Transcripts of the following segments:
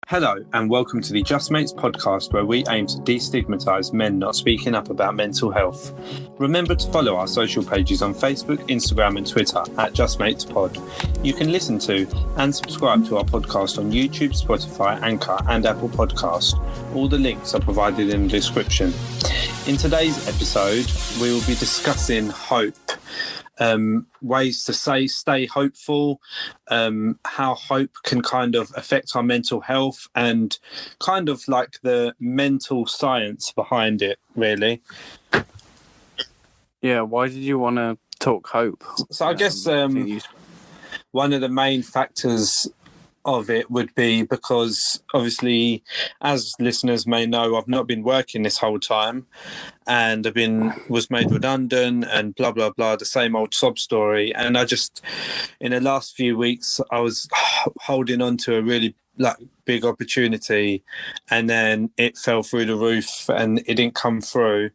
Hello and welcome to the Just Mates podcast, where we aim to destigmatise men not speaking up about mental health. Remember to follow our social pages on Facebook, Instagram and Twitter at Just Mates Pod. You can listen to and subscribe to our podcast on YouTube, Spotify, Anchor and Apple Podcast. All the links are provided in the description. In today's episode, we will be discussing hope. Ways to stay hopeful, how hope can kind of affect our mental health, and kind of like the mental science behind it, really. Yeah, why did you want to talk hope? So I guess one of the main factors of it would be because obviously, as listeners may know, I've not been working this whole time and was made redundant and blah blah blah, the same old sob story. And I just, in the last few weeks, I was holding on to a really big opportunity, and then it fell through the roof and it didn't come through.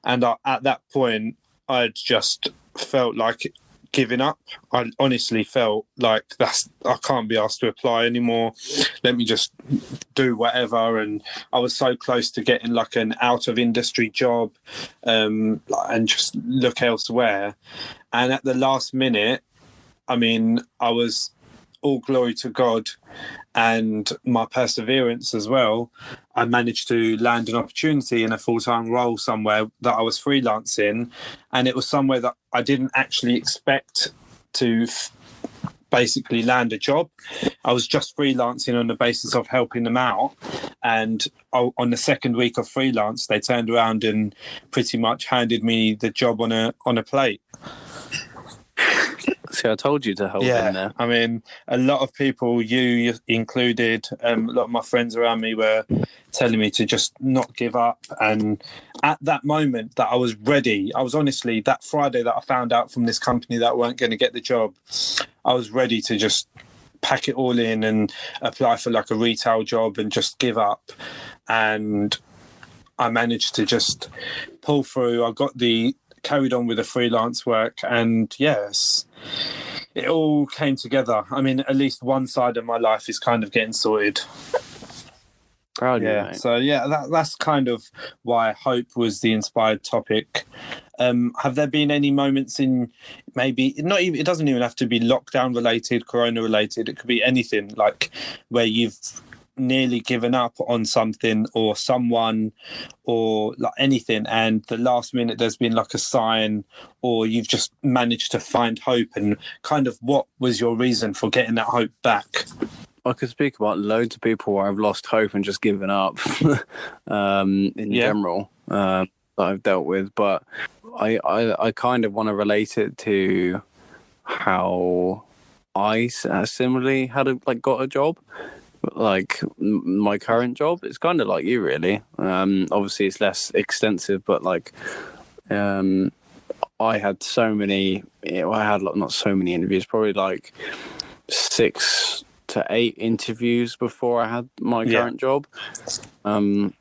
And at that point, I'd just felt like giving up. I honestly felt like I can't be asked to apply anymore. Let me just do whatever. And I was so close to getting like an out of industry job, and just look elsewhere. And at the last minute, I mean, I was all glory to God and my perseverance as well. I managed to land an opportunity in a full-time role somewhere that I was freelancing, and it was somewhere that I didn't actually expect to basically land a job. I was just freelancing on the basis of helping them out, and on the second week of freelance, they turned around and pretty much handed me the job on a plate. See, I told you to hold in there. I mean, a lot of people, you included, a lot of my friends around me were telling me to just not give up. And at that moment that I was ready, I was honestly, that Friday that I found out from this company that I weren't going to get the job, I was ready to just pack it all in and apply for like a retail job and just give up. And I managed to just pull through. I carried on with the freelance work, and yes, it all came together. I mean, at least one side of my life is kind of getting sorted. Proud of you, mate. So that's kind of why hope was the inspired topic. Have there been any moments in maybe not even, it doesn't even have to be lockdown related, corona related, it could be anything, like where you've nearly given up on something or someone or like anything, and the last minute there's been like a sign, or you've just managed to find hope, and kind of what was your reason for getting that hope back? I could speak about loads of people where I've lost hope and just given up in general that I've dealt with, but I kind of want to relate it to how I similarly got a job. Like my current job, it's kind of like you, really. Obviously it's less extensive, but like I had so many, not so many interviews, probably like 6 to 8 interviews before I had my current job, and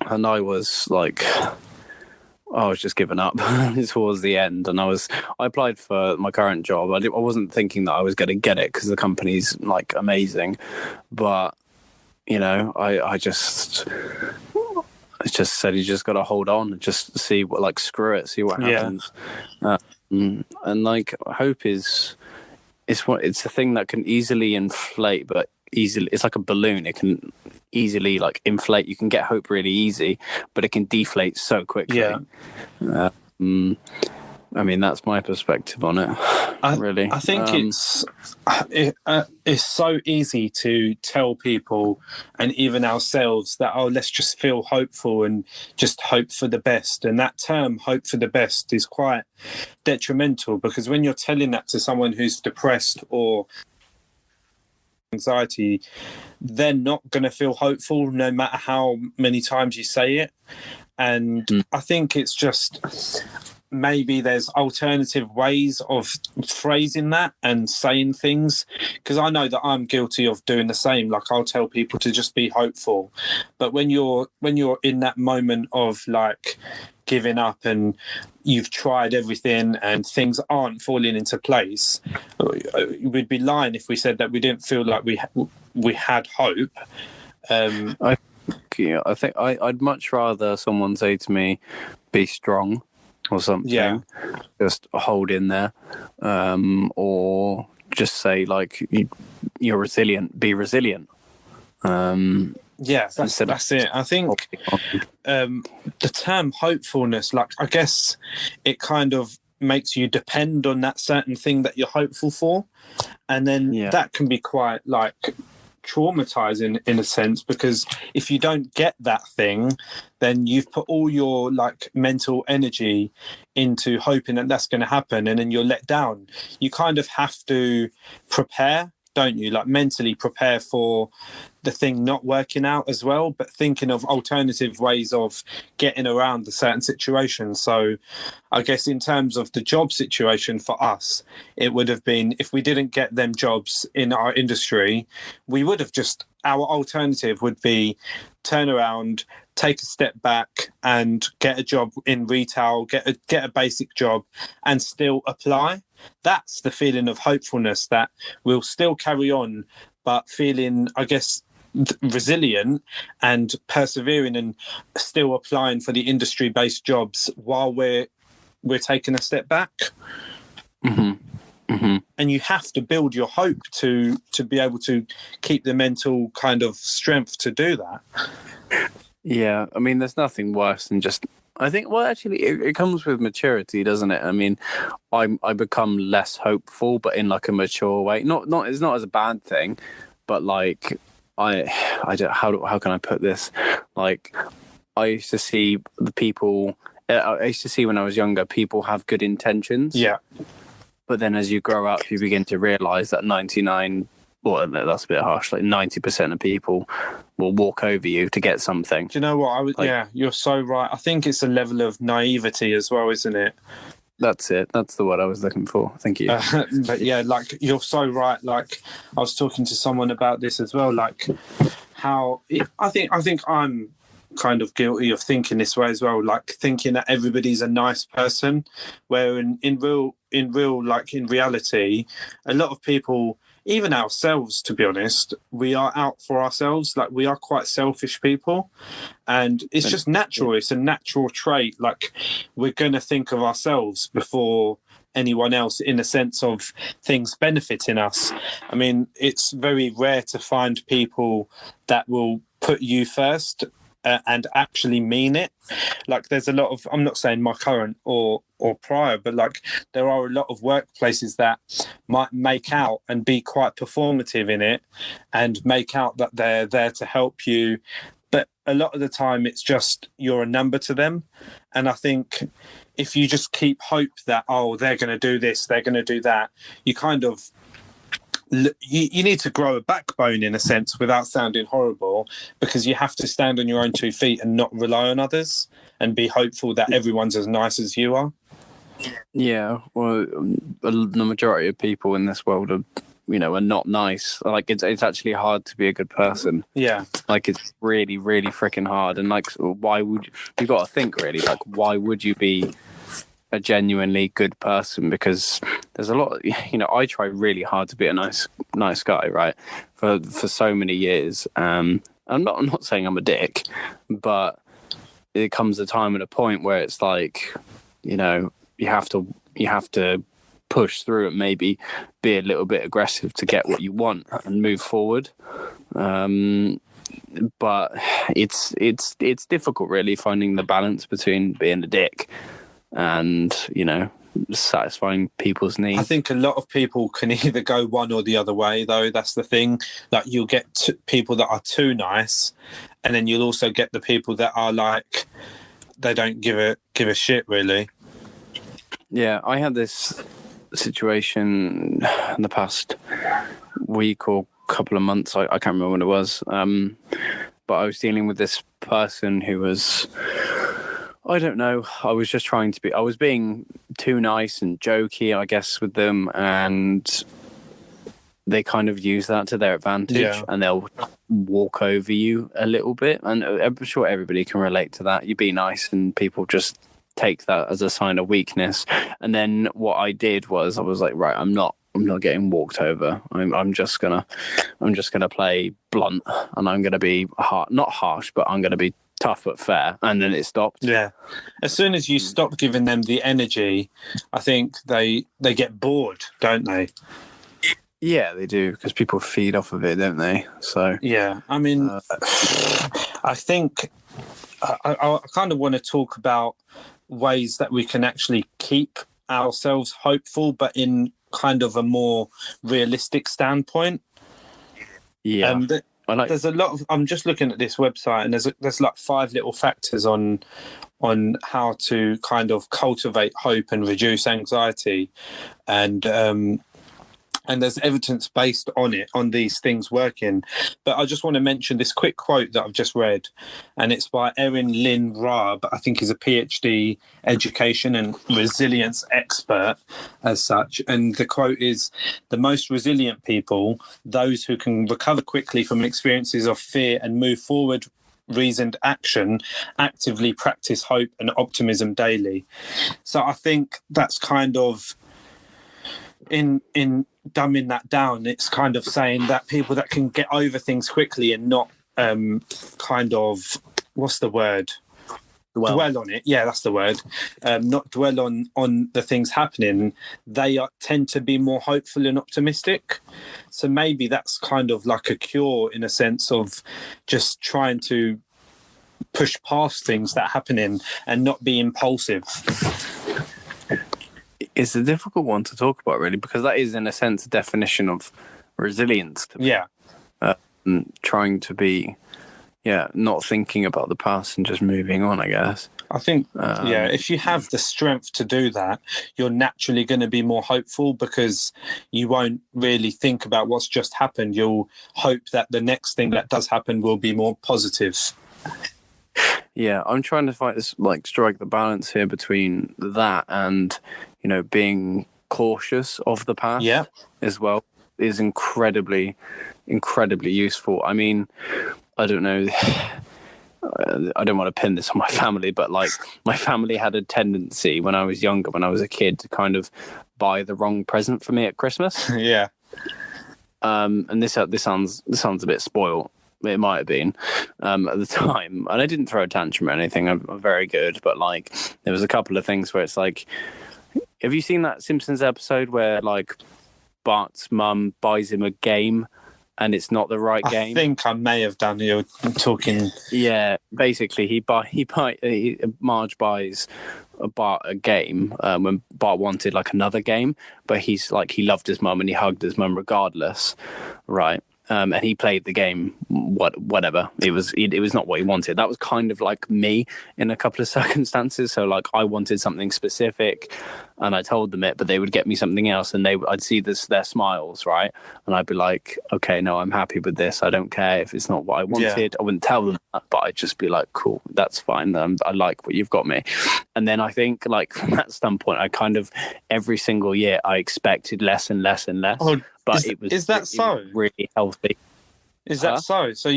I was just giving up towards the end, and I applied for my current job. I wasn't thinking that I was going to get it because the company's like amazing, but you know, I just said you just got to hold on and just see what, screw it, see what happens. And like hope it's a thing that can easily inflate, but it's like a balloon. It can easily inflate. You can get hope really easy, but it can deflate so quickly. I mean, that's my perspective on it. Really, I think it's so easy to tell people and even ourselves that, let's just feel hopeful and just hope for the best. And that term, hope for the best, is quite detrimental, because when you're telling that to someone who's depressed or anxiety, they're not going to feel hopeful no matter how many times you say it. And I think it's just, maybe there's alternative ways of phrasing that and saying things, because I know that I'm guilty of doing the same. Like, I'll tell people to just be hopeful, but when you're in that moment of giving up and you've tried everything and things aren't falling into place, we'd be lying if we said that we didn't feel like we had hope. I think I'd much rather someone say to me, "Be strong," or something. Yeah. Just hold in there, or just say like, "You're resilient. Be resilient." Yeah, that's it. I think the term hopefulness, like, I guess it kind of makes you depend on that certain thing that you're hopeful for, and then that can be quite like traumatizing in a sense, because if you don't get that thing, then you've put all your like mental energy into hoping that that's going to happen, and then you're let down. You kind of have to prepare, don't you? Like mentally prepare for the thing not working out as well, but thinking of alternative ways of getting around the certain situation. So I guess in terms of the job situation for us, it would have been, if we didn't get them jobs in our industry, we would have just, our alternative would be turn around, take a step back and get a job in retail, get a basic job and still apply. That's the feeling of hopefulness, that we'll still carry on, but feeling, I guess, resilient and persevering and still applying for the industry-based jobs while we're taking a step back. And you have to build your hope to be able to keep the mental kind of strength to do that. Yeah, I mean, there's nothing worse than just, I think, well, actually, it comes with maturity, doesn't it? I mean, I become less hopeful, but in like a mature way. Not it's not as a bad thing, but like I don't, how can I put this? Like, I used to see the people. I used to see when I was younger, people have good intentions. Yeah. But then as you grow up, you begin to realise that 99, well, that's a bit harsh, like 90% of people will walk over you to get something. Do you know what? Yeah, you're so right. I think it's a level of naivety as well, isn't it? That's it. That's the word I was looking for. Thank you. But yeah, like, you're so right. Like, I was talking to someone about this as well, like how I think I'm kind of guilty of thinking this way as well, like thinking that everybody's a nice person, where in real like in reality, a lot of people, even ourselves, to be honest, we are out for ourselves. Like, we are quite selfish people, and it's just natural. It's a natural trait. Like, we're going to think of ourselves before anyone else, in a sense of things benefiting us. I mean, it's very rare to find people that will put you first and actually mean it. Like, there's a lot of, I'm not saying my current or prior, but like, there are a lot of workplaces that might make out and be quite performative in it and make out that they're there to help you, but a lot of the time it's just you're a number to them. And I think if you just keep hope that, oh, they're going to do this, they're going to do that, you kind of, you need to grow a backbone, in a sense, without sounding horrible, because you have to stand on your own 2 feet and not rely on others and be hopeful that everyone's as nice as you are. Yeah, well, the majority of people in this world are, are not nice. Like, it's actually hard to be a good person. Yeah. Like, it's really, really freaking hard. And like, why would you got to think, really, like, why would you be a genuinely good person? Because there's a lot, I try really hard to be a nice guy, right, for so many years. I'm not saying I'm a dick, but it comes a time and a point where it's like, you have to push through and maybe be a little bit aggressive to get what you want and move forward. But it's difficult, really, finding the balance between being a dick and satisfying people's needs. I think a lot of people can either go one or the other way, though. That's the thing. Like, you'll get people that are too nice, and then you'll also get the people that are like, they don't give a shit, really. Yeah, I had this situation in the past week or couple of months. I can't remember when it was. But I was dealing with this person who was, I don't know, I was being too nice and jokey, I guess, with them, and they kind of use that to their advantage, and they'll walk over you a little bit. And I'm sure everybody can relate to that. You be nice and people just take that as a sign of weakness. And then what I did was I was like, right, I'm not getting walked over. I'm just gonna play blunt, and I'm gonna be not harsh, but I'm gonna be tough but fair. And then it stopped. Yeah. As soon as you stop giving them the energy, I think they get bored, don't they? Yeah, they do, because people feed off of it, don't they? So yeah, I mean, I think I kind of want to talk about ways that we can actually keep ourselves hopeful, but in kind of a more realistic standpoint. Yeah, there's a lot of. I'm just looking at this website, and there's like 5 little factors on how to kind of cultivate hope and reduce anxiety, and there's evidence based on these things working. But I just want to mention this quick quote that I've just read, and it's by Erin Lynn Raab. I think he's a PhD education and resilience expert as such. And the quote is, "The most resilient people, those who can recover quickly from experiences of fear and move forward reasoned action, actively practice hope and optimism daily." So I think that's kind of in dumbing that down, it's kind of saying that people that can get over things quickly and not kind of, what's the word? Dwell on it. Yeah, that's the word. Not dwell on the things happening. They tend to be more hopeful and optimistic. So maybe that's kind of like a cure in a sense of just trying to push past things that are happening and not be impulsive. It's a difficult one to talk about, really, because that is, in a sense, a definition of resilience. Yeah. Trying to be, not thinking about the past and just moving on, I guess. I think, if you have the strength to do that, you're naturally going to be more hopeful, because you won't really think about what's just happened. You'll hope that the next thing that does happen will be more positive. Yeah, I'm trying to strike the balance here between that and, being cautious of the past as well is incredibly, incredibly useful. I mean, I don't know. I don't want to pin this on my family, but my family had a tendency when I was younger, when I was a kid, to kind of buy the wrong present for me at Christmas. Yeah. And this sounds a bit spoiled. It might have been at the time, and I didn't throw a tantrum or anything. I'm very good, but there was a couple of things where it's like, have you seen that Simpsons episode where Bart's mum buys him a game and it's not the right game? I think I may have done. You're talking. Yeah, basically, Marge buys Bart a game when Bart wanted another game, but he loved his mum and he hugged his mum regardless, right? And he played the game, whatever. It was not what he wanted. That was kind of like me in a couple of circumstances. So I wanted something specific, and I told them it, but they would get me something else, and I'd see their smiles, right? And I'd be like, okay, no, I'm happy with this. I don't care if it's not what I wanted. Yeah. I wouldn't tell them that, but I'd just be like, cool, that's fine. I like what you've got me. And then I think from that standpoint, I kind of every single year I expected less and less and less. Oh. But is that so? Really healthy. Is that so? So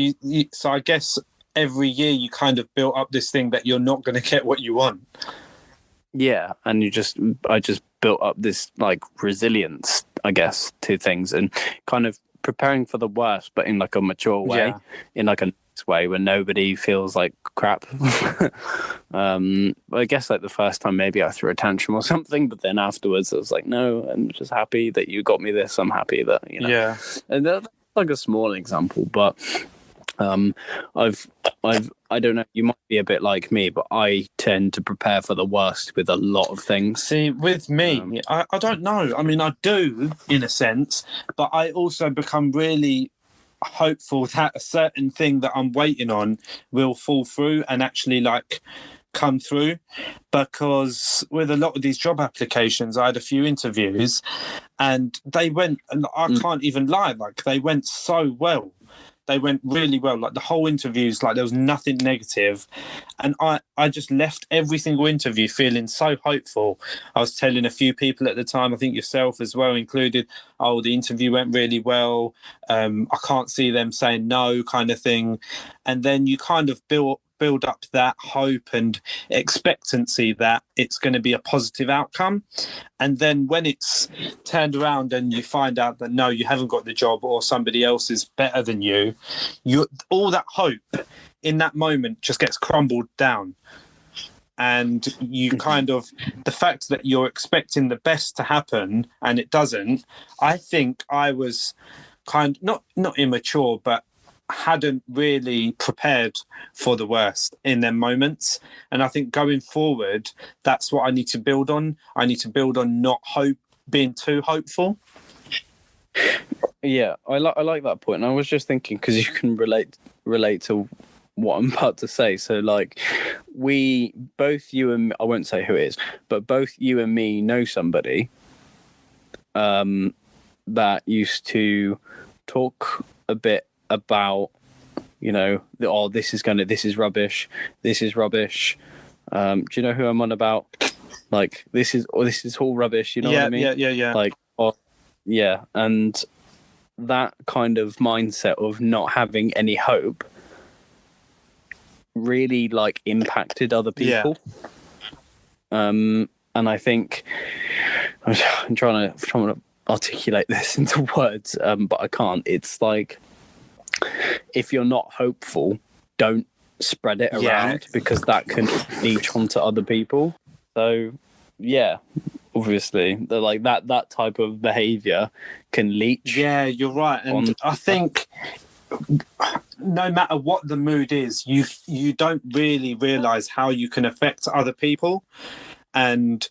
so I guess every year you kind of built up this thing that you're not going to get what you want. Yeah, and I just built up this resilience, I guess, to things, and kind of preparing for the worst, but in a mature way, in a nice way where nobody feels like crap. I guess the first time maybe I threw a tantrum or something, but then afterwards I was like, no, I'm just happy that you got me this. I'm happy that Yeah. And that's a small example, but I don't know, you might be a bit like me, but I tend to prepare for the worst with a lot of things. See, with me, I don't know. I mean, I do in a sense, but I also become really hopeful that a certain thing that I'm waiting on will fall through and actually come through, because with a lot of these job applications, I had a few interviews and they went, and I can't even lie, they went so well. They went really well. The whole interviews, there was nothing negative. And I just left every single interview feeling so hopeful. I was telling a few people at the time, I think yourself as well included, oh, the interview went really well. I can't see them saying no, kind of thing. And then you kind of build build up that hope and expectancy that it's going to be a positive outcome. And then when it's turned around and you find out that no, you haven't got the job or somebody else is better than you, all that hope in that moment just gets crumbled down. And you kind of, the fact that you're expecting the best to happen and it doesn't, I think I was not immature, but hadn't really prepared for the worst in them moments. And I think going forward, that's what I need to build on. I need to build on not being too hopeful. Yeah, I like that point. And I was just thinking, because you can relate to what I'm about to say. So like, both you and me, I won't say who it is, but both you and me know somebody that used to talk a bit about, you know, this is rubbish, this is rubbish. Do you know who I'm on about? Like, this is all rubbish, you know what I mean? Yeah. Like, yeah, and that kind of mindset of not having any hope really like impacted other people. And I think I'm trying to articulate this into words, but I can't. It's like, if you're not hopeful, don't spread it around, because that can leech onto other people. So yeah, obviously, like that type of behavior can leech. Yeah, you're right. And I think no matter what the mood is, you don't really realize how you can affect other people. And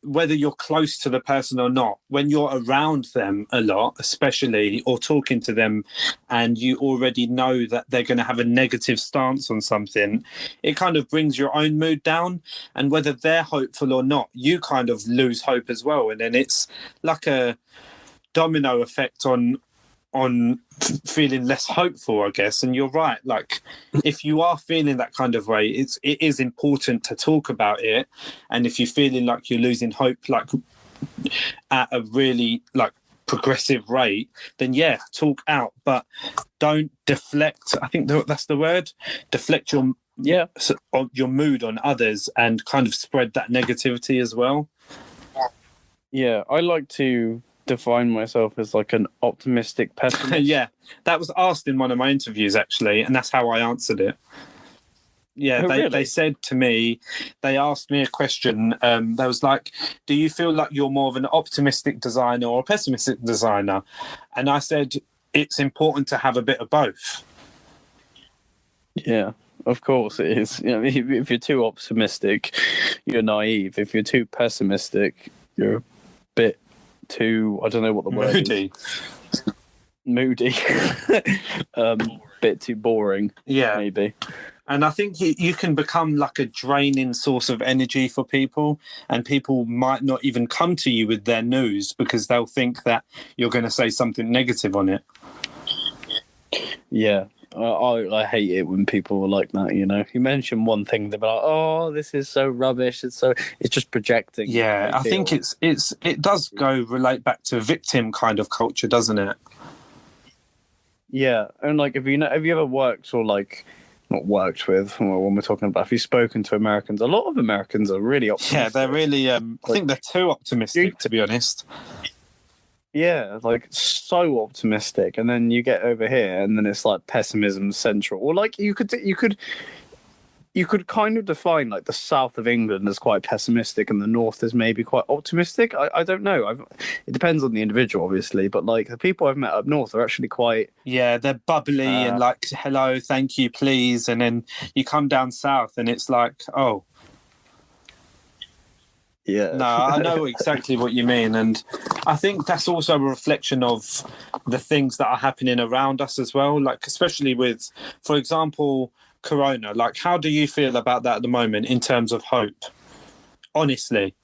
whether you're close to the person or not, when you're around them a lot, especially, or talking to them, and you already know that they're going to have a negative stance on something, it kind of brings your own mood down. And whether they're hopeful or not, you kind of lose hope as well. And then it's like a domino effect on feeling less hopeful, I guess. And you're right, like, if you are feeling that kind of way, it is important to talk about it. And if you're feeling like you're losing hope, like at a really like progressive rate, then yeah, talk out, but don't deflect. I think that's the word, deflect your mood on others and kind of spread that negativity as well. Yeah, I like to define myself as like an optimistic pessimist. Yeah, that was asked in one of my interviews actually, and that's how I answered it. Yeah, they said to me, they asked me a question. They was like, do you feel like you're more of an optimistic designer or a pessimistic designer? And I said, it's important to have a bit of both. Yeah, of course it is. You know, if you're too optimistic, you're naive. If you're too pessimistic, you're a bit too, I don't know what the word is. Moody. Bit too boring. Yeah, maybe. And I think you can become like a draining source of energy for people, and people might not even come to you with their news because they'll think that you're going to say something negative on it. Yeah, I hate it when people are like that. You know, if you mention one thing, they're like, "Oh, this is so rubbish." It's just projecting. Yeah, I think it does relate back to victim kind of culture, doesn't it? Yeah, and like, have you ever worked or like not worked with, when we're talking about, if you've spoken to Americans, a lot of Americans are really optimistic. Yeah, they're really. I think they're too optimistic, to be honest. Yeah, like so optimistic, and then you get over here, and then it's like pessimism central. Or like you could kind of define like the south of England as quite pessimistic, and the north is maybe quite optimistic. I don't know. It depends on the individual, obviously, but like the people I've met up north are actually quite. Yeah, they're bubbly and like, hello, thank you, please, and then you come down south, and it's like, oh. Yeah. No, I know exactly what you mean. And I think that's also a reflection of the things that are happening around us as well. Like, especially with, for example, Corona. Like, how do you feel about that at the moment in terms of hope? Honestly,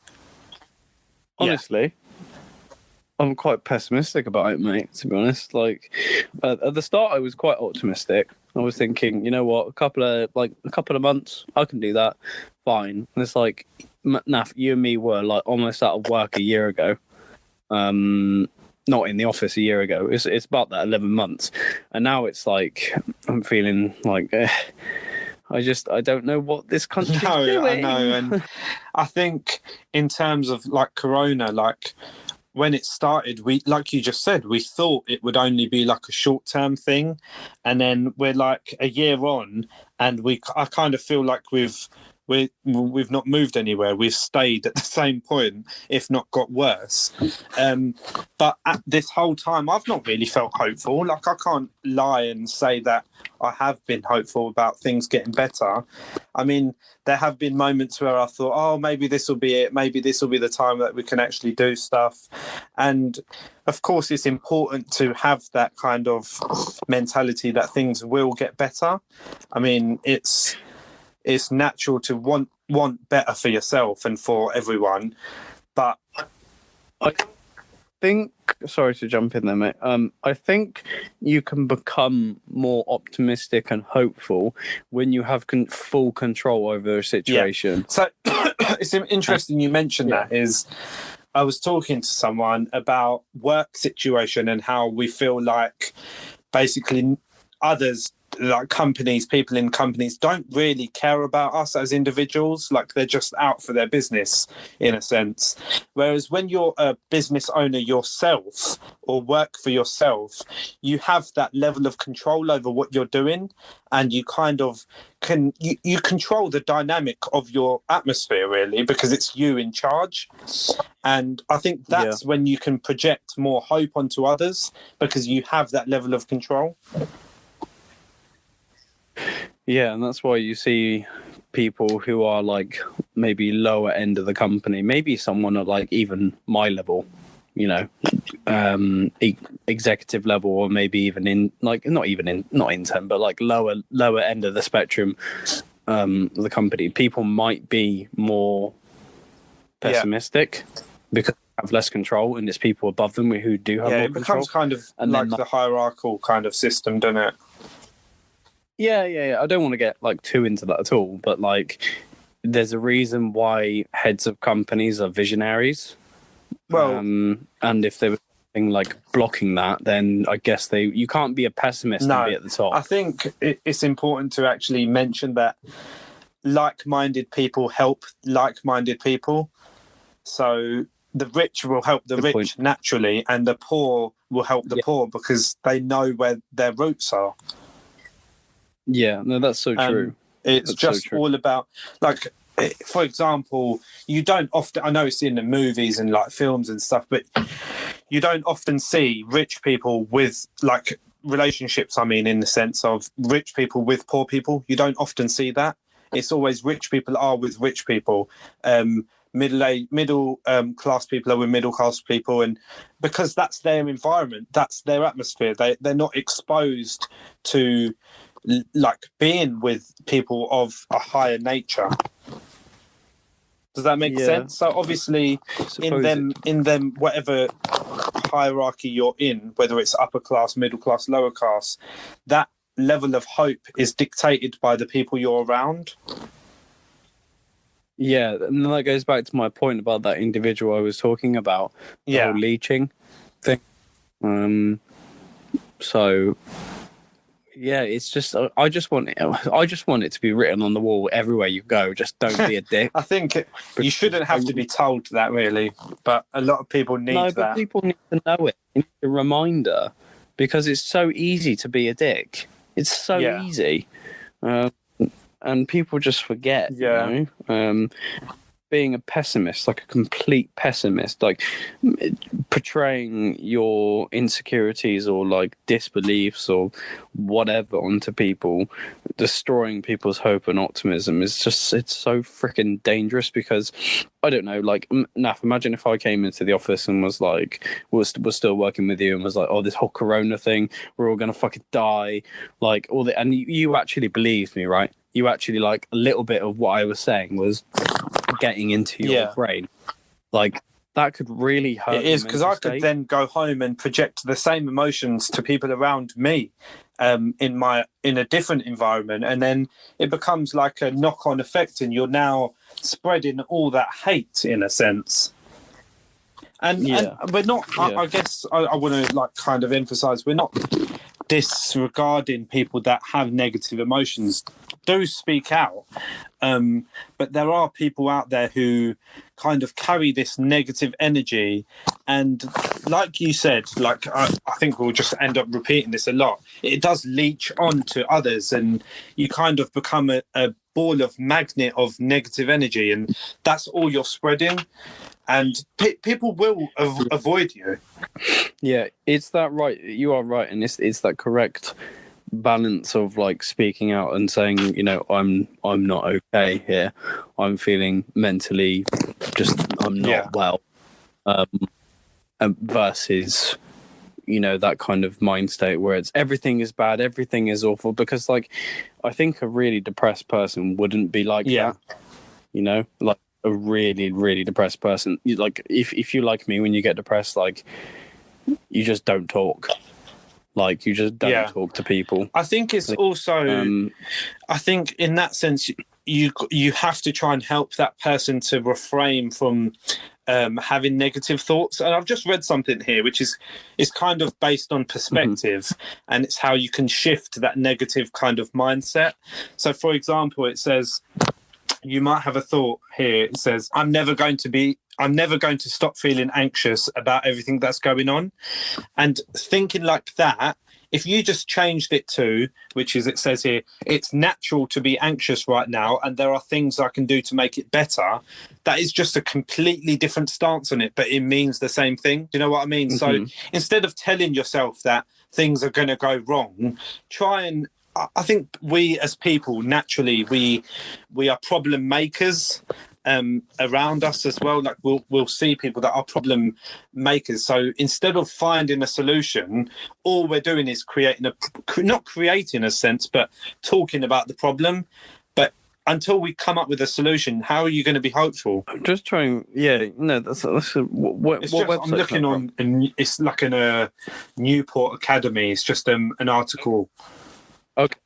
I'm quite pessimistic about it, mate, to be honest. Like, at the start, I was quite optimistic. I was thinking, you know what, a couple of months, I can do that. Fine. And it's like, Naf, you and me were like almost out of work a year ago. Not in the office a year ago. It's about that 11 months. And now it's like, I'm feeling like, I don't know what this country's doing. I know, and I think in terms of like Corona, like when it started, we, like you just said, we thought it would only be like a short-term thing, and then we're like a year on, and I kind of feel like we've not moved anywhere. We've stayed at the same point, if not got worse. But at this whole time, I've not really felt hopeful. Like, I can't lie and say that I have been hopeful about things getting better. I mean, there have been moments where I thought, oh, maybe this will be it. Maybe this will be the time that we can actually do stuff. And of course, it's important to have that kind of mentality that things will get better. I mean, it's natural to want better for yourself and for everyone, but I think, sorry to jump in there, mate. I think you can become more optimistic and hopeful when you have full control over a situation. So it's interesting you mentioned that. Is I was talking to someone about work situation and how we feel like basically others, like companies, people in companies, don't really care about us as individuals. Like, they're just out for their business in a sense. Whereas when you're a business owner yourself or work for yourself, you have that level of control over what you're doing, and you kind of you control the dynamic of your atmosphere, really, because it's you in charge. And I think that's when you can project more hope onto others, because you have that level of control. Yeah, and that's why you see people who are like maybe lower end of the company, maybe someone at like even my level, you know, executive level, or maybe even in like not intern, but like lower end of the spectrum, the company. People might be more pessimistic because they have less control, and it's people above them who do have more control. It becomes kind of and like the hierarchical kind of system, doesn't it? Yeah. I don't want to get like too into that at all, but like, there's a reason why heads of companies are visionaries. Well, and if there was something like blocking that, then I guess you can't be a pessimist and be at the top. I think it's important to actually mention that like-minded people help like-minded people. So the rich will help the rich naturally, and the poor will help the poor because they know where their roots are. Yeah, no, that's so true. It's just all about, like, for example, you don't often, I know it's in the movies and like films and stuff, but you don't often see rich people with like relationships. I mean, in the sense of rich people with poor people, you don't often see that. It's always rich people are with rich people. Middle class people are with middle class people, and because that's their environment, that's their atmosphere. They're not exposed to like being with people of a higher nature. Does that make sense? So obviously in them whatever hierarchy you're in, whether it's upper class, middle class, lower class, that level of hope is dictated by the people you're around. Yeah, and that goes back to my point about that individual I was talking about, the whole leeching thing. So yeah, it's just I just want it to be written on the wall everywhere you go. Just don't be a dick. I think you shouldn't have to be told that, really, but a lot of people need that. No, but people need to know it. They need a reminder, because it's so easy to be a dick. It's so easy, and people just forget. You know? Being a pessimist, like a complete pessimist, like portraying your insecurities or like disbeliefs or whatever onto people, destroying people's hope and optimism it's so freaking dangerous. Because I don't know, like, Naf, imagine if I came into the office and was like, was still working with you and was like, oh, this whole corona thing, we're all gonna fucking die, like all the, and you actually believed me, right? You actually, like, a little bit of what I was saying was getting into your brain. Like, that could really hurt. It is, because I could then go home and project the same emotions to people around me in a different environment, and then it becomes like a knock-on effect, and you're now spreading all that hate in a sense. And we're not, I guess I want to like kind of emphasize, we're not disregarding people that have negative emotions. do speak out. But there are people out there who kind of carry this negative energy, and like you said, like I think we'll just end up repeating this a lot. It does leach on to others, and you kind of become a ball of magnet of negative energy, and that's all you're spreading, and people will avoid you. Yeah, it's that right. You are right, and it's that correct balance of like speaking out and saying, you know, I'm not okay here. I'm feeling mentally I'm not well. Versus, you know, that kind of mind state where it's everything is bad, everything is awful. Because like, I think a really depressed person wouldn't be like that. You know, like a really, really depressed person. Like if you like me, when you get depressed, like you just don't talk. Like you just don't talk to people. I think it's also, I think in that sense, you have to try and help that person to refrain from having negative thoughts. And I've just read something here, which is kind of based on perspective, and it's how you can shift that negative kind of mindset. So, for example, it says, you might have a thought here. It says, I'm never going to stop feeling anxious about everything that's going on. And thinking like that, if you just changed it to, which is, it says here, it's natural to be anxious right now, and there are things I can do to make it better. That is just a completely different stance on it, but it means the same thing. Do you know what I mean? So instead of telling yourself that things are going to go wrong, try and, I think we as people, naturally, we are problem makers around us as well. Like we'll see people that are problem makers. So instead of finding a solution, all we're doing is not creating a sense, but talking about the problem. But until we come up with a solution, how are you going to be hopeful? I'm just trying. Yeah, no, that's what website? I'm looking on, and it's like in a Newport Academy. It's just an article. Okay.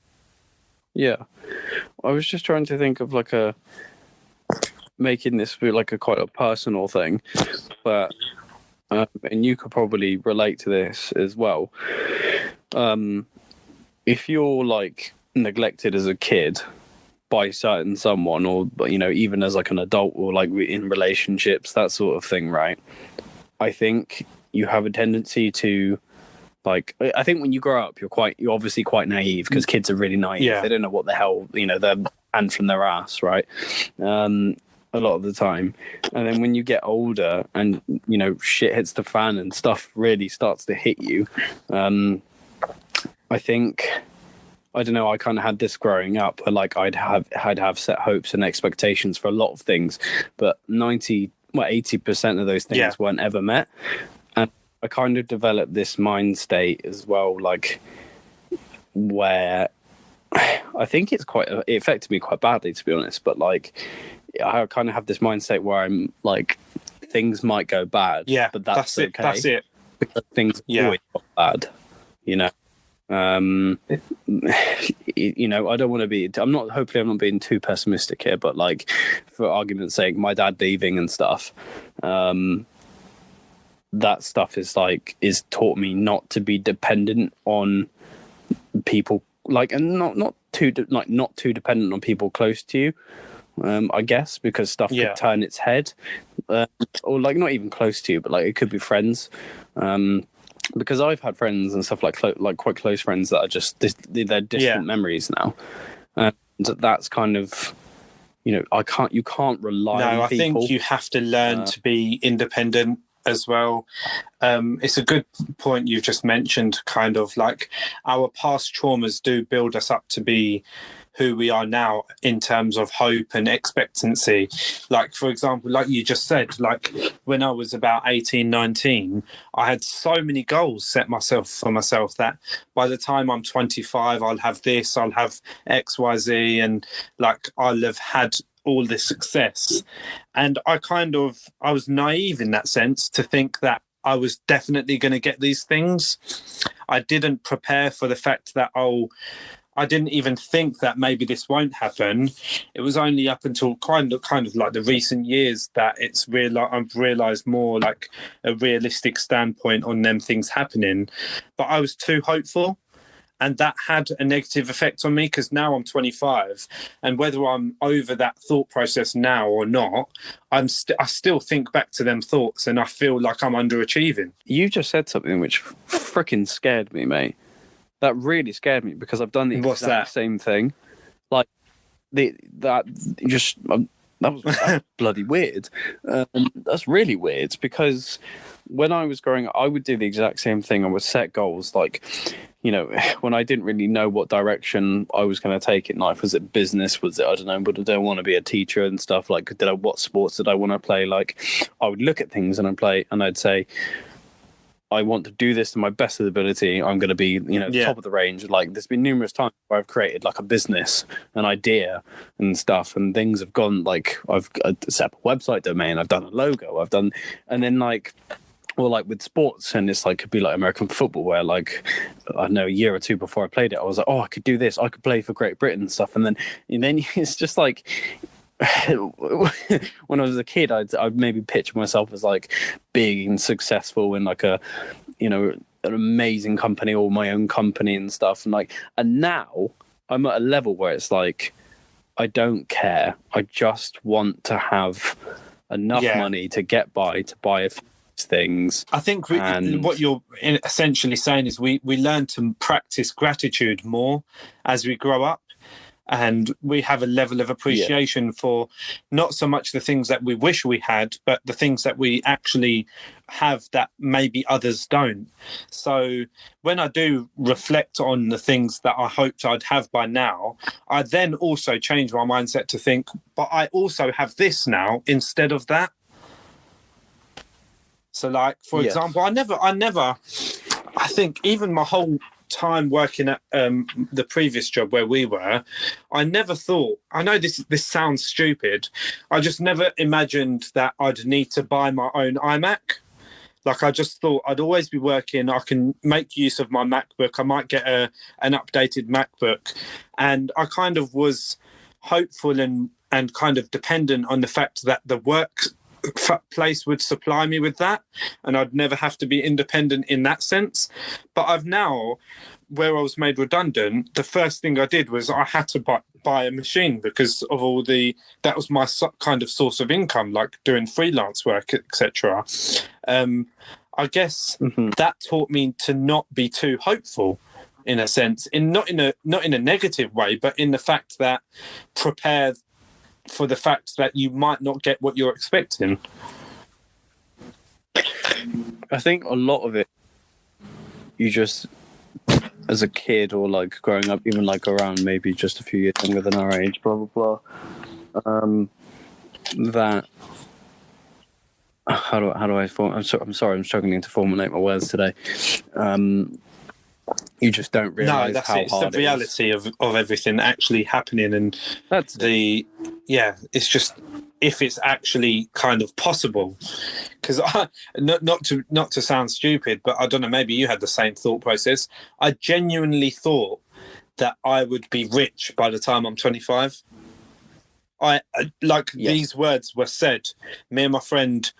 Yeah, I was just trying to think of like making this like a quite a personal thing, but and you could probably relate to this as well. If you're like neglected as a kid by certain someone, or you know, even as like an adult, or like in relationships, that sort of thing, right? I think you have a tendency to, like, I think when you grow up, you're obviously quite naive, because kids are really naive. Yeah. They don't know what the hell, you know, they're hand from their ass, right? A lot of the time. And then when you get older and, you know, shit hits the fan and stuff really starts to hit you, I think, I don't know, I kind of had this growing up where like I'd have set hopes and expectations for a lot of things, but 80% of those things weren't ever met. And I kind of developed this mind state as well, like, where I think it affected me quite badly, to be honest, but like I kind of have this mindset where I'm like, things might go bad, but that's okay. That's it. Because things always go bad, you know. You know, I don't want to be. Hopefully, I'm not being too pessimistic here, but like, for argument's sake, my dad leaving and stuff. That stuff is taught me not to be dependent on people, like, and not too dependent on people close to you. I guess, because stuff could turn its head, or like not even close to you, but like it could be friends. Because I've had friends and stuff like quite close friends that are just they're distant memories now, and that's kind of, you know, you can't rely on people. I think you have to learn to be independent as well. It's a good point you've just mentioned, kind of like our past traumas do build us up to be who we are now in terms of hope and expectancy. Like, for example, like you just said, like when I was about 18, 19, I had so many goals set for myself that by the time I'm 25, I'll have this, I'll have X, Y, Z, and like I'll have had all this success. And I was naive in that sense to think that I was definitely going to get these things. I didn't prepare for the fact that, I didn't even think that maybe this won't happen. It was only up until kind of like the recent years that I've realised more like a realistic standpoint on them things happening. But I was too hopeful, And that had a negative effect on me because now I'm 25, and whether I'm over that thought process now or not, I still think back to them thoughts and I feel like I'm underachieving. You just said something which freaking scared me, mate. That really scared me because I've done the exact same thing. Like that was bloody weird. That's really weird because when I was growing up, I would do the exact same thing. I would set goals like, you know, when I didn't really know what direction I was going to take in life. Was it business? Was it, I don't know, but did I want to be a teacher and stuff? Like, what sports did I want to play? Like, I would look at things and I'd say, I want to do this to my best of the ability. I'm going to be, top of the range. Like, there's been numerous times where I've created like a business, an idea and stuff, and things have gone like, I've set up a website domain, I've done a logo, and then like, or like with sports, and it's like, could be like American football where like, I don't know, a year or two before I played it, I was like, oh, I could do this, I could play for Great Britain and stuff. And then it's just like, when I was a kid, I'd maybe picture myself as like big and successful in like an amazing company or my own company and stuff. And now I'm at a level where it's like, I don't care. I just want to have enough money to get by, to buy a few things. I think what you're essentially saying is we learn to practice gratitude more as we grow up, and we have a level of appreciation for not so much the things that we wish we had, but the things that we actually have that maybe others don't. So when I do reflect on the things that I hoped I'd have by now, I then also change my mindset to think, but I also have this now instead of that. So, like, for example, I think even my whole time working at the previous job where we were, I never thought, I know this sounds stupid, I just never imagined that I'd need to buy my own iMac. Like, I just thought I'd always be working, I can make use of my MacBook, I might get an updated MacBook. And I kind of was hopeful and kind of dependent on the fact that the workplace would supply me with that, and I'd never have to be independent in that sense. But I've now, where I was made redundant, the first thing I did was I had to buy a machine because of that was my kind of source of income, like doing freelance work, etc. I guess that taught me to not be too hopeful, in a sense, not in a negative way, but in the fact that prepare for the fact that you might not get what you're expecting. I think a lot of it, you just, as a kid or like growing up, even like around maybe just a few years younger than our age, blah, blah, blah, that, how do I form, I'm sorry, I'm struggling to formulate my words today. You just don't realize how hard it is. It's the reality of everything actually happening, and that's it's just if it's actually kind of possible. Because not to sound stupid, but I don't know, maybe you had the same thought process. I genuinely thought that I would be rich by the time I'm 25. These words were said. Me and my friend,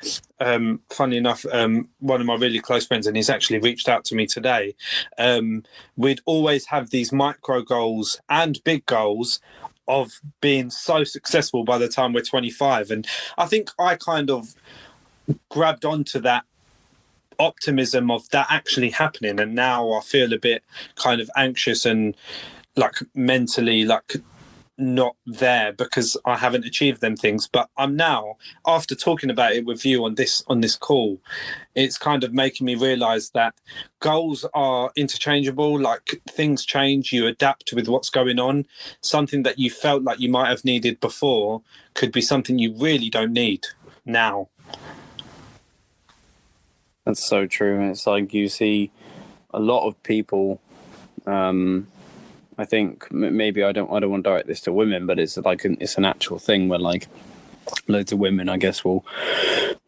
funny enough, one of my really close friends, and he's actually reached out to me today. We'd always have these micro goals and big goals of being so successful by the time we're 25. And I think I kind of grabbed onto that optimism of that actually happening. And now I feel a bit kind of anxious and like mentally like not there because I haven't achieved them things. But I'm now, after talking about it with you on this call, it's kind of making me realize that goals are interchangeable. Like, things change, you adapt with what's going on. Something that you felt like you might have needed before could be something you really don't need now. That's so true. It's like you see a lot of people, I think maybe I don't want to direct this to women, but it's like it's an actual thing where like loads of women, I guess, will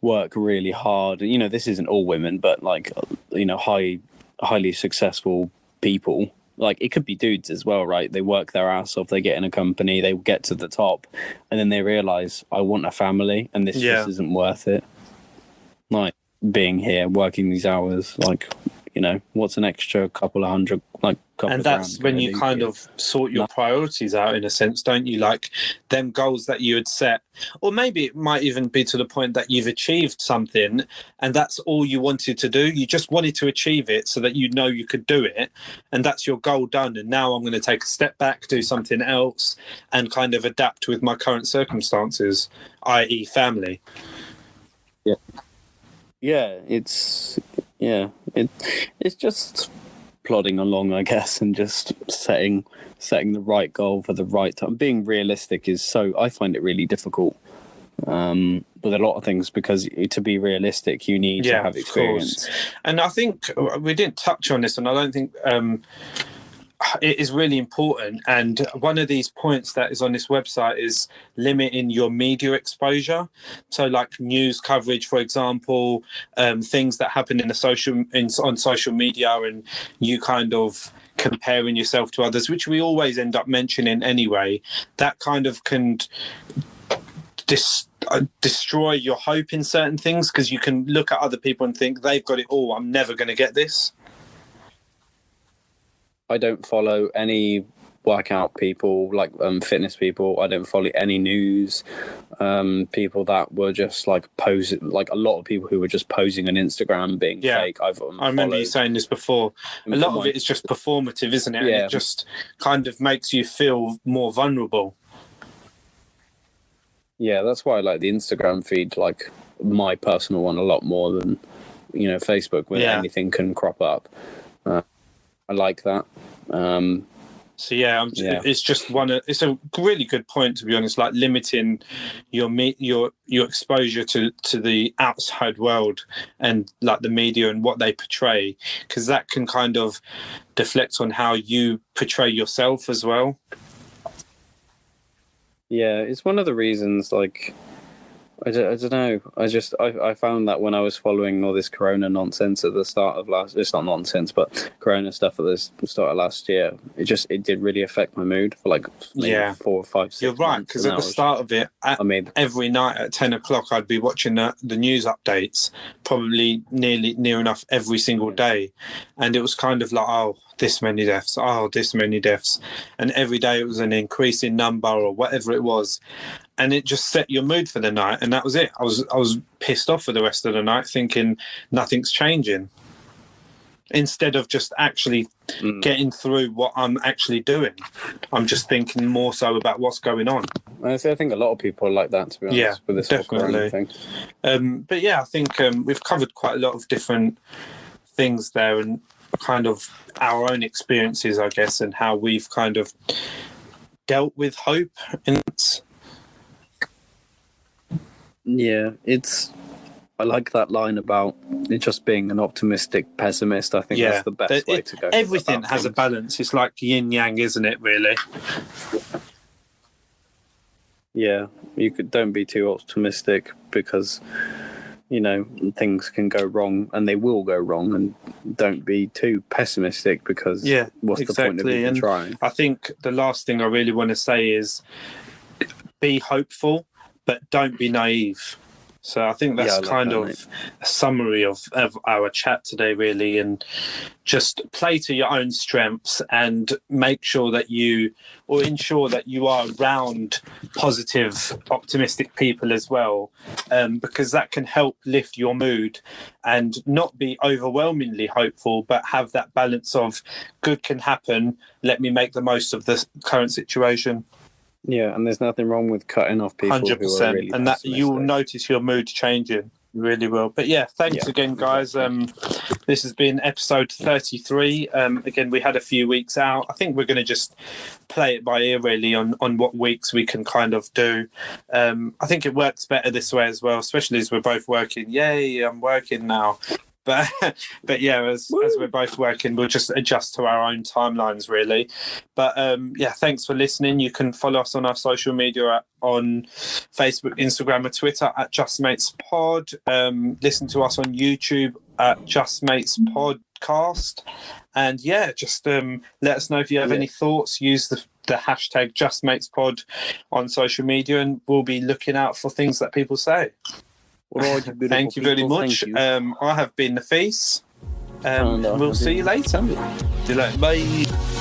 work really hard. You know, this isn't all women, but like, you know, highly successful people. Like, it could be dudes as well, right? They work their ass off, they get in a company, they get to the top, and then they realize, I want a family, and this just isn't worth it. Like, being here, working these hours, like, what's an extra couple of hundred, couple and of that's grand when gonna you do kind for you? of sort your priorities out, in a sense, don't you? Like them goals that you had set, or maybe it might even be to the point that you've achieved something and that's all you wanted to do. You just wanted to achieve it so that you could do it, and that's your goal done. And now I'm going to take a step back, do something else, and kind of adapt with my current circumstances, i.e. family. It's just plodding along, I guess, and just setting the right goal for the right time. Being realistic I find it really difficult with a lot of things, because to be realistic you need to have experience. And I think we didn't touch on this, and I don't think it is really important. And one of these points that is on this website is limiting your media exposure. So like news coverage, for example, things that happen on social media, and you kind of comparing yourself to others, which we always end up mentioning anyway, that kind of can destroy your hope in certain things, because you can look at other people and think they've got it all, I'm never going to get this. I don't follow any workout people, fitness people. I don't follow any news people that were just posing, a lot of people who were just posing on Instagram being fake. I remember you saying this before. A lot of it is just performative, isn't it? Yeah. And it just kind of makes you feel more vulnerable. Yeah, that's why I like the Instagram feed, my personal one, a lot more than Facebook, where anything can crop up. I like that. It's just it's a really good point, to be honest, like limiting your exposure to the outside world and like the media and what they portray, because that can kind of deflect on how you portray yourself as well. Yeah, it's one of the reasons, I don't know. I found that when I was following all this Corona nonsense at the start of it's not nonsense, but Corona stuff at the start of last year, it did really affect my mood for 4 or 5, 6 You're right, months. because at the start of it, every night at 10 o'clock, I'd be watching the news updates, probably near enough every single day. And it was kind of like, oh, this many deaths, and every day it was an increasing number or whatever it was, and it just set your mood for the night, and that was it. I was pissed off for the rest of the night, thinking nothing's changing, instead of just actually getting through what I'm actually doing. I'm just thinking more so about what's going on. I think a lot of people are like that, to be honest, with this definitely. whole Corona thing. But yeah, I think we've covered quite a lot of different things there, and kind of our own experiences, I guess, and how we've kind of dealt with hope. Yeah, I like that line about it just being an optimistic pessimist. I think that's the best way to go. Everything has a balance. It's like yin yang, isn't it, really? Yeah, don't be too optimistic, because things can go wrong, and they will go wrong, and don't be too pessimistic, because what's the point of even trying? I think the last thing I really want to say is be hopeful, but don't be naive. So I think that's a summary of our chat today, really, and just play to your own strengths and make sure that ensure that you are around positive, optimistic people as well, because that can help lift your mood, and not be overwhelmingly hopeful, but have that balance of good can happen, let me make the most of the current situation. Yeah, and there's nothing wrong with cutting off people 100%, who are really and that you will notice your mood changing. You really will. But yeah, thanks again, guys. This has been episode 33. Again, we had a few weeks out. I think we're going to just play it by ear, really, on what weeks we can kind of do. I think it works better this way as well, especially as we're both working. Yay, I'm working now. But yeah, as we're both working, we'll just adjust to our own timelines, really. But thanks for listening. You can follow us on our social media on Facebook, Instagram, and Twitter at JustMatesPod. Listen to us on YouTube at JustMatesPodcast. And just let us know if you have any thoughts. Use the hashtag JustMatesPod on social media, and we'll be looking out for things that people say. Well, thank you very much. I have been Nafees. We'll We'll see you later. See you later. Bye.